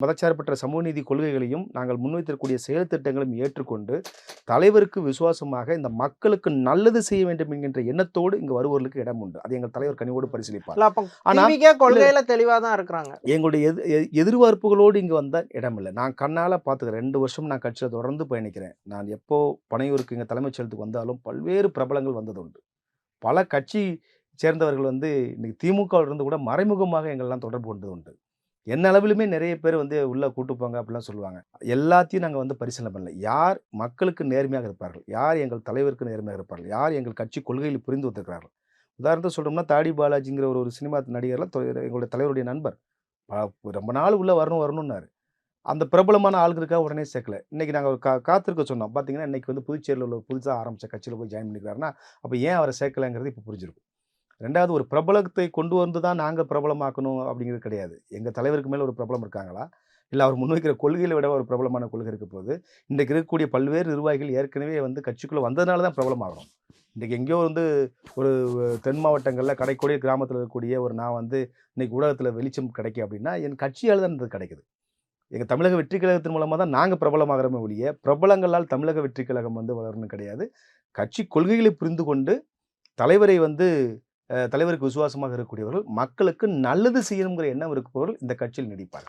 மதச்சார்பற்ற சமூக நீதி கொள்கைகளையும், நாங்கள் முன்வைத்திருக்கக்கூடிய செயல் திட்டங்களையும் ஏற்றுக்கொண்டு, தலைவருக்கு விசுவாசமாக இந்த மக்களுக்கு நல்லது செய்ய வேண்டும் என்கின்ற எண்ணத்தோடு இங்கு வருபவர்களுக்கு இடம் உண்டு. அது எங்கள் தலைவர் கனிவோடு பரிசீலிப்பார். இல்ல அப்ப ஆனா, டிவிகே கொள்கையில தெளிவா தான் இருக்கிறாங்க. எங்களுடைய எதிர்பார்ப்புகளோடு இங்கு வந்த இடம் இல்ல. நான் கண்ணால பார்த்துக்கிறேன். 2 வருஷம் நான் கட்சியில தொடர்ந்து பயணிக்கிறேன். நான் எப்போ பனையூருக்கு எங்க தலைமைச் செயலகத்துக்கு வந்தாலும் பல்வேறு பிரபலங்கள் வந்தது உண்டு. பல கட்சி சேர்ந்தவர்கள் வந்து இன்னைக்கு திமுகவில இருந்து கூட மறைமுகமாக எங்களெல்லாம் தொடர்பு கொண்டது உண்டு. என்ன அளவிலுமே நிறைய பேர் வந்து உள்ள கூட்டு போங்க அப்படிலாம் சொல்லுவாங்க. எல்லாத்தையும் நாங்க வந்து பரிசீலனை பண்ணல. யார் மக்களுக்கு நேர்மையாக இருப்பார்கள்? யார் எங்கள் தலைவருக்கு நேர்மையாக இருப்பார்கள்? யார் எங்கள் கட்சி கொள்கைகளை புரிந்து வைத்திருக்கிறார்கள்? உதாரணத்துக்கு சொல்லணும்னா, தாடி பாலாஜிங்கிற ஒரு சினிமா நடிகர்லாம் எங்களுடைய தலைவருடைய நண்பர். ப ரொம்ப நாள் உள்ள வரணும் வரணும்னாரு. அந்த பிரபலமான ஆளுங்களுக்காக உடனே சேர்க்கல. இன்னைக்கு நாங்க காத்திருக்க சொன்னோம். பார்த்தீங்கன்னா, இன்னைக்கு வந்து புதுச்சேரியில உள்ள புதுசா ஆரம்பிச்ச கட்சியில போய் ஜாயின் பண்ணிக்கிறாருன்னா, அப்ப ஏன் அவர சேர்க்கலங்கிறது இப்ப புரிஞ்சிருக்கும். 2வது ஒரு பிரபலத்தை கொண்டு வந்து தான் நாங்க பிரபலமாக்கணும் அப்படிங்கிறது கிடையாது. எங்க தலைவருக்கு மேல ஒரு பிரபலம் இருக்காங்களா? இல்ல அவர் முன்வைக்கிற கொள்கைகளை விட ஒரு பிரபலமான கொள்கை இருக்க போது, இன்றைக்கு இருக்கக்கூடிய பல்வேறு நிர்வாகிகள் ஏற்கனவே வந்து கட்சிக்குள்ள வந்ததுனால தான் பிரபலமாகுறோம். இன்னைக்கு எங்கேயோ வந்து ஒரு தென் மாவட்டங்கள்ல கடைக்கோடி கிராமத்தில இருக்கக்கூடிய ஒரு நான் வந்து இன்னைக்கு ஊடகத்தில வெளிச்சம் கிடைக்கும் அப்படின்னா, என் கட்சியால தான் இது கிடைக்குது. எங்க தமிழக வெற்றி கழகத்தின் மூலமா தான் நாங்க பிரபலமாகுறோமே ஒழிய, பிரபலங்களால் தமிழக வெற்றி கழகம் வந்து வளரணும் கிடையாது. கட்சி கொள்கைகளை புரிந்து கொண்டு, தலைவரை வந்து தலைவருக்கு விசுவாசமாக இருக்கக்கூடியவர்கள், மக்களுக்கு நல்லது செய்யணுங்கிற எண்ணம் இருப்பவர்கள் இந்த கட்சியில் நீடிப்பார்கள்.